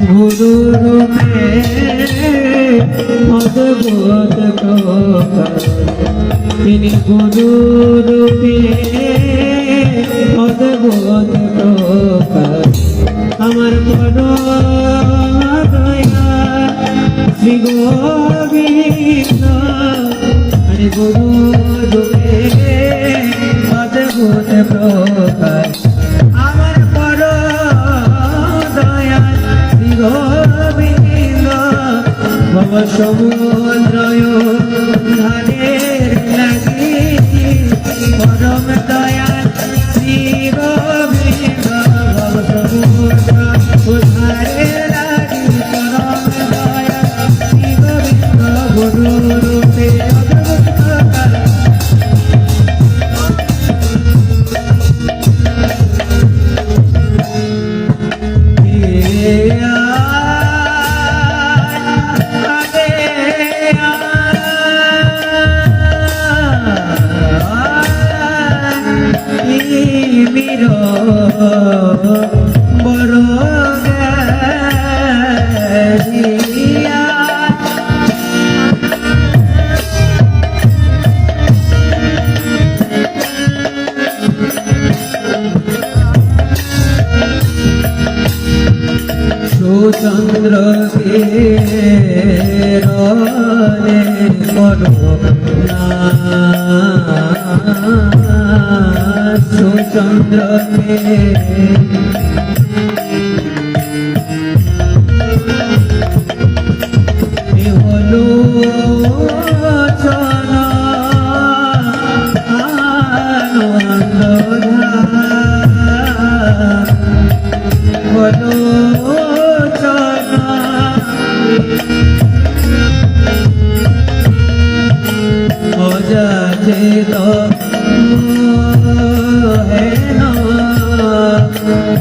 গুরু রূপে অদ্ভুত প্রকাশ তিনি গুরু রূপে অদ্ভুত প্রকাশ আমার বড় দয়া শ্রী গোবিন্দ হরে গুরু রূপে অদ্ভুত প্রকাশ আমার বড় দয়া শ্রী গোবিন্দ ভব সমুদ্রয় ধারের লাগি পরম দয়া শ্রী গোবিন্দ ভব সমুদ্র ধারের লাগি পরম দয়া শ্রী গোবিন্দ গুরু রূপে বড় সুচন্দ্র কে রনে করো না সুচন্দ্র কে হলো চনা আনন্দ হলো অযাচিত है ना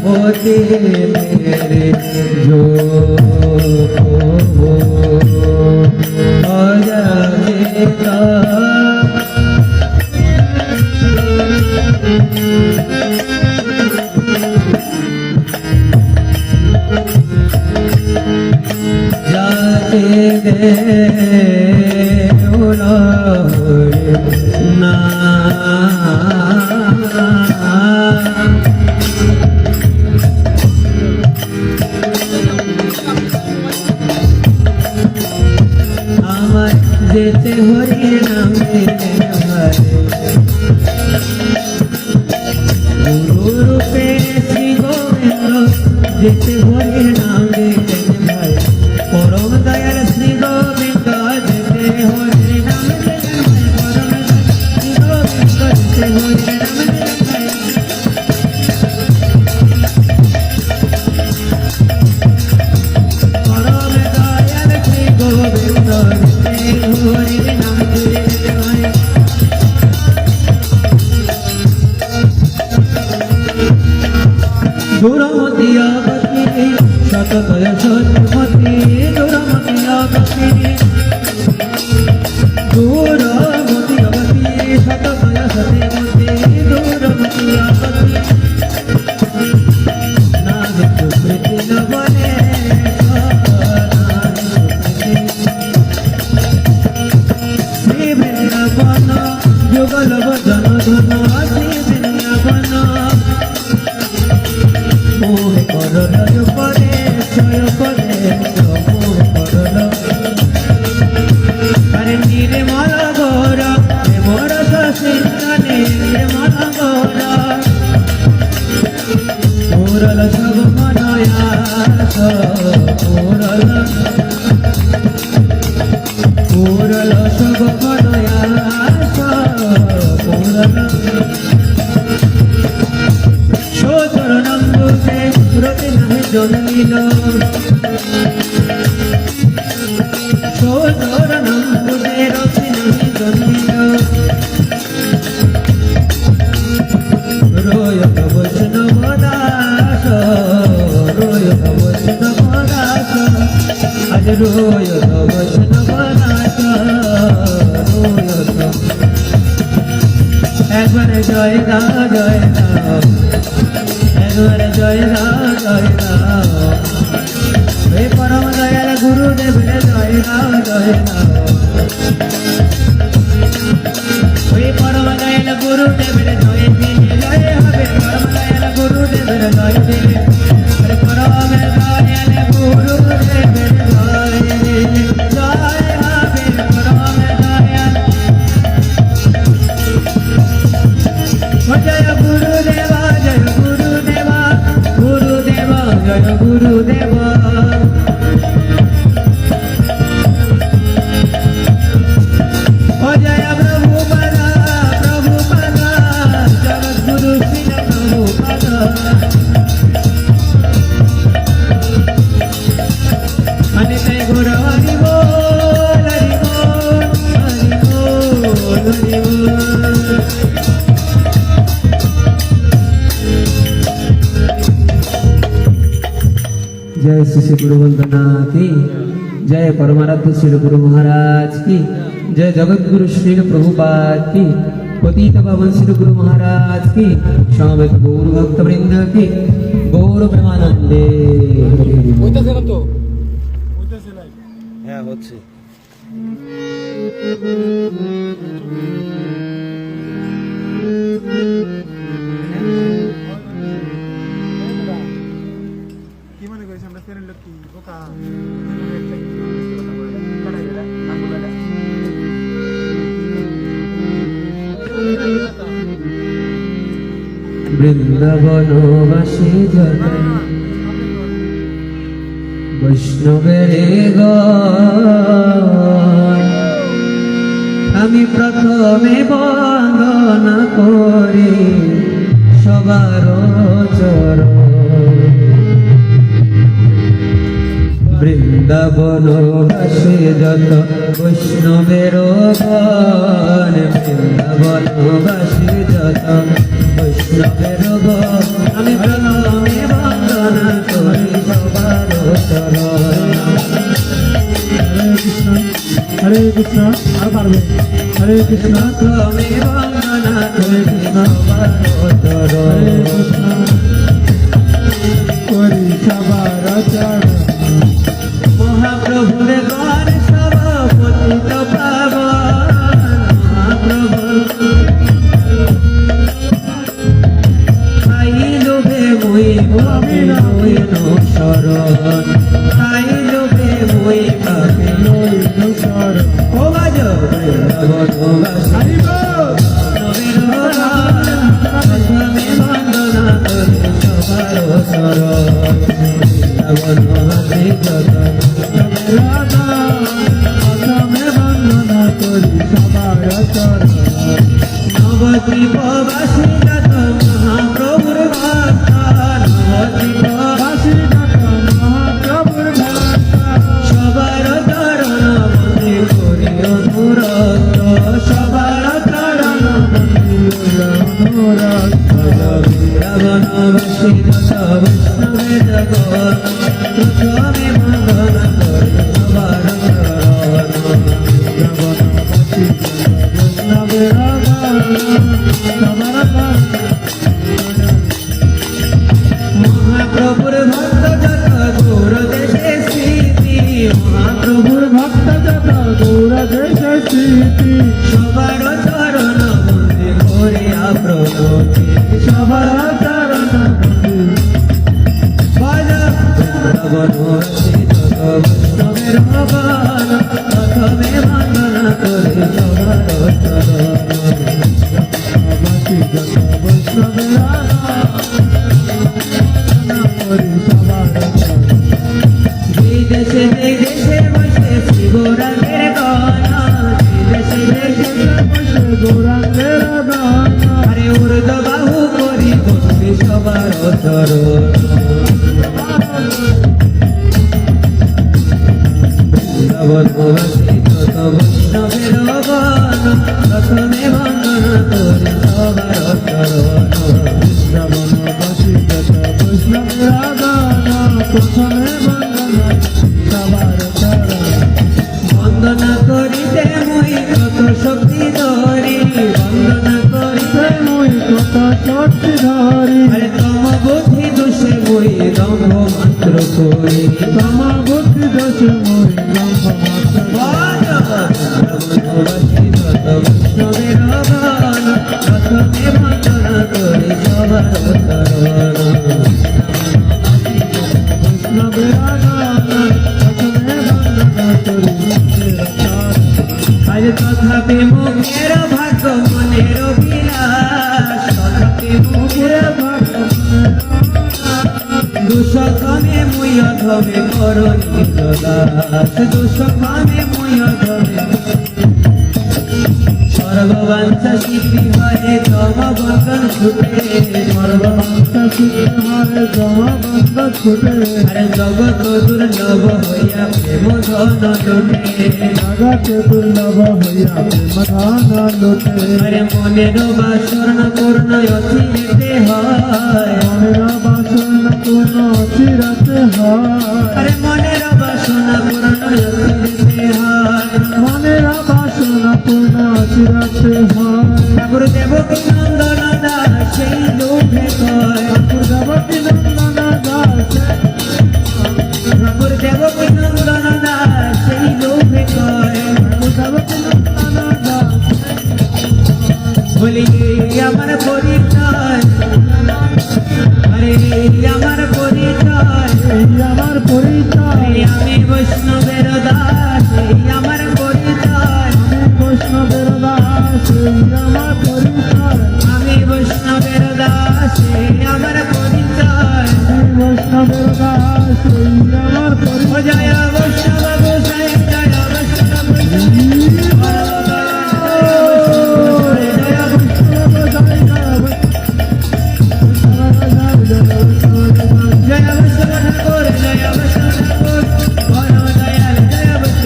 होते मेरे जो अयाचित जाते दे ना আমার যেতে হরি নামে গুরু রূপে শ্রী গোবিন্দ যেতে হরি নামে পরম দয়াল শ্রী গোবিন্দ যেতে হরি নামে দুরমতি আগতি সততয় সত্যমতি দুরমতি আগতি দুরমতি আগতি সততয় সত্যমতি দুরমতি আগতি না দুঃখ স্মৃতি নবনে শ্রী বৃন্দাবন যুগল জন ধন শ্রী বৃন্দাবন মোহ করল পরে জয় পরে মোহ করল আরে নির্মল গৌর মোর সিংহানে নির্মল গৌর পুরল সব মনয়াস পুরল সব মনয়াস পুরল চরণাম্বুজে রতি নামে জন্মিল চরণাম্বুজে রতি নামে জন্মিল রয়ত বৈষ্ণব দাস রয়ত বৈষ্ণব দাস আজ রয়ত বৈষ্ণব দাস রয়ত একবার জয় দা গুরুদেবের জয় রাম জয় রাম। হে পরম দয়াল গুরুদেবের জয় রাম জয় রাম। হে পরম দয়াল গুরুদেবের জয় দিলে জয় হবে, পরম দয়াল গুরুদেবের জয় দিলে, হরে পরম দয়াল গুরুদেবের জয় দিলে জয় হবে, পরম দয়াল। জয় গুরুদেবা জয় গুরুদেবা, গুরুদেবা জয় গুরুদেবা। ও জয় প্রভুপাদা প্রভুপাদা, জগদ্গুরু শ্রী প্রভুপাদা। অনিতাই গুর হরি বল হরি বল হরি বল হরি বল। जय श्री गुरु वंदना की जय, परमाराध्य श्री गुरु महाराज की जय, जगत गुरु श्री प्रभुपाद की, पतित पावन श्री गुरु महाराज की, समवेत गौर भक्त वृंद की गौर प्रेमानंदे। হ্যাঁ হচ্ছে। কি মনে করিস আমরা ফেরের লোক কি বোকা? বৃন্দাবনবাসী জন বৈষ্ণবের গণ, আমি প্রথমে বন্দনা করি সবার চরণ। বৃন্দাবনবাসী যত বৈষ্ণবের গণ, বৃন্দাবনবাসী যত বৈষ্ণবের গণ, আমি প্রণমে বন্দনা করি সবার চরণ। হরে কৃষ্ণ আর পারবে। হরে কৃষ্ণ প্রণমে বন্দনা করি সবার চরণ। করি সবার চরণ। মহাপ্রভুর গণ সভাপতি তো পাবন, মহাপ্রভু খাইলবে মুই ভাবে নইন শরণ, খাইলবে মুই ভাবে নইন শরণ। ও বাজ বৃন্দাবনবাসী নবীর গণ, প্রথমে বন্দনা করি সবার চরণ। বৃন্দাবনবাসী যত নবদ্বীপবাসী যত মহাপ্রভুর ভক্ত, নবদ্বীপবাসী যত মহাপ্রভুর ভক্ত, সবার চরণ বন্দে করি অনুরক্ত, সবার চরণ বন্দে অনুরক্ত। বৃন্দাবনবাসী যত বৈষ্ণবের জগৎ, প্রথমে বন্দনা করি সবার চরণ। মহাপ্রভুর ভক্ত যত গৌর দেশে স্থিতি, মহাপ্রভুর ভক্ত যত গৌর দেশে স্থিতি, সবার চরণ বন্দে করিয়া প্রণতি, সবার চরণ বন্দে। বৃন্দাবনবাসী যত বৈষ্ণবের ভগবান, প্রথমে বন্দনা করে সবার চরণ। বিদেশে বিদেশে বসে শ্রী গৌরাঙ্গের গণ, বিদেশে বিদেশে বসে গৌরাঙ্গের গণ, আরে উর্দ বাহু করি বসে সবার চরণ। বৃন্দাবনবাসী যত বৈষ্ণবের গণ, প্রথমে বন্দনা করে সবার চরণ। বৃন্দাবনবাসী যত বৈষ্ণবের গণ, প্রথমে বন্দনা সবার চরণ। বন্দনা করিতে মুই কত শক্তি ধরি, বন্দনা করিতে মুই কত শক্তি ধরি, আরে তম বুদ্ধি ক্ষমা বুদ্ধি দোষে মোরে ব্রহ্মমাত্র বন্ধুবাসী যত বৈষ্ণবের গান প্রথমে বন্দনা করি সবার তরণ বৈষ্ণবের আগান প্রথমে বন্দনা করি আজ তথাপি মুখের ভাগ্য মনের বিলাস তথাপি মুখের ভাগ্য দুঃখমে মুই অধমে করণি দাস দুঃখমে মুই অধমে সর্ববাঞ্ছা সিদ্ধি হয় তম বন্ধন ছুটে সর্বমাত্রা সিদ্ধি হয় জমা বন্ধ ছুটে আরে জগৎ দুর্লভ হইয়া প্রেম ধন লোটে জগতে দুর্লভ হইয়া প্রেমধান লোটে আরে মনের বাসন পূর্ণ অচিরেতে হয় মনের বাসনা পূর্ণ চিরাতে হয় আরে মনের বাসনা পূর্ণ অচিরেতে হয় মনের বাসনা পূর্ণ চিরাতে হয় ঠাকুর দেবকী নন্দন দাস সেই লোভে কয় দেবতী নন্দন দাস ঠাকুর দেবকী নন্দন দাস সেই লোভে কয় দেবতী নন্দন দাস বলি আমার পরিচয় আরে আমার পরিচয় এই আমার পরিচয় আমি বৈষ্ণবের দাস এই আমার পরিচয় আমি বৈষ্ণবের দাস এই আমার পরিচয় আমি বৈষ্ণবের দাস এই আমার পরিচয় আমি বৈষ্ণবের দাস এই আমার ও পরিচয় জয় বৈষ্ণব গোসাই জয় বৈষ্ণব জয় বৈষ্ণব ঠাকুর জয় বৈষ্ণব ঠাকুর পরম দয়াল জয় বৈষ্ণব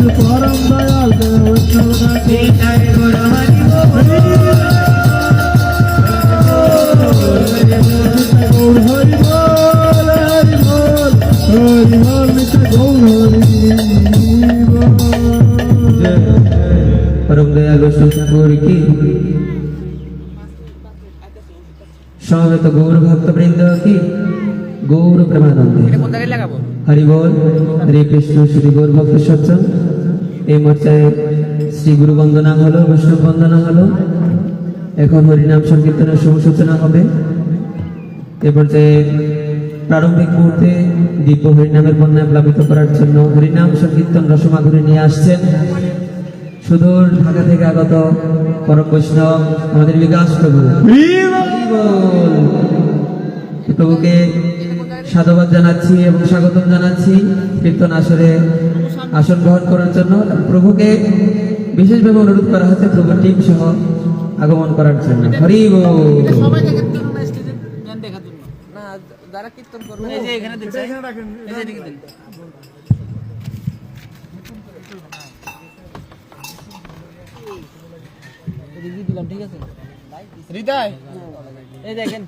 পরম দয়াল বৈষ্ণব ঠাকুর জয় গুরু হরি গৌর হরি বল হরি বল হরি বল মিঠা গৌর হরি বল পরম দয়ালু শ্রী ঠাকুর কি সমবেত গৌর ভক্তবৃন্দ কি গৌর প্রেমানন্দে হরি বল হরে কৃষ্ণ শ্রী গৌর ভক্ত সজ্জন এই মোর্চায় শ্রী গুরু বন্দনা হলো বৈষ্ণব বন্দনা হলো এখন হরিনাম সংকীর্তনের শুভ সূচনা হবে এ পর্যায়ে প্রারম্ভিক মুহূর্তে দিব্য হরিনামের বন্যায় প্লাবিত করার জন্য হরিনাম সংকীর্তন রসমাধুরী নিয়ে আসছেন সুদূর ঢাকা থেকে আগত পরম বৈষ্ণব আমাদের বিকাশ প্রভু প্রভুকে সাধুবাদ জানাচ্ছি এবং স্বাগতম জানাচ্ছি কীর্তন আসরে আসন গ্রহণ করার জন্য প্রভুকে বিশেষভাবে অনুরোধ করা হচ্ছে প্রভুর টিম সহ আগমন করার জন্য হরি বল সবাই দেখেন তো না স্টেজে গান দেখার জন্য না যারা কীর্তন করবে এই যে এখানে দিচ্ছে এই যে এদিকে দেন এদিকে দিলাম ঠিক আছে হৃদয় এই দেখেন